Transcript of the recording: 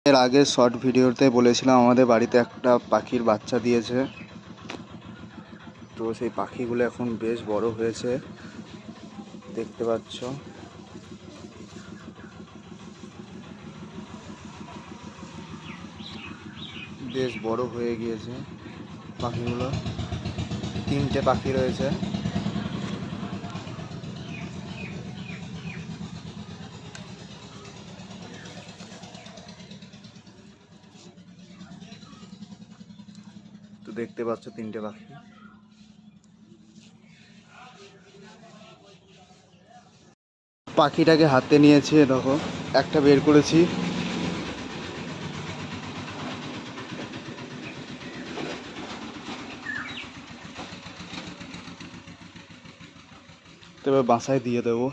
এর আগে শর্ট ভিডিওতে বলেছিলাম আমাদের বাড়িতে একটা পাখির বাচ্চা দিয়েছে। তো সেই পাখিগুলো এখন বেশ বড় হয়েছে, দেখতে পাচ্ছ। বেশ বড় হয়ে গিয়েছে পাখিগুলো। 3টে পাখি রয়েছে। তো দেখতে পাচ্ছ 3টে পাখি। পাখিটাকে হাতে নিয়েছি, দেখো একটা বের করেছি। তবে বাসায় দিয়ে দেবো।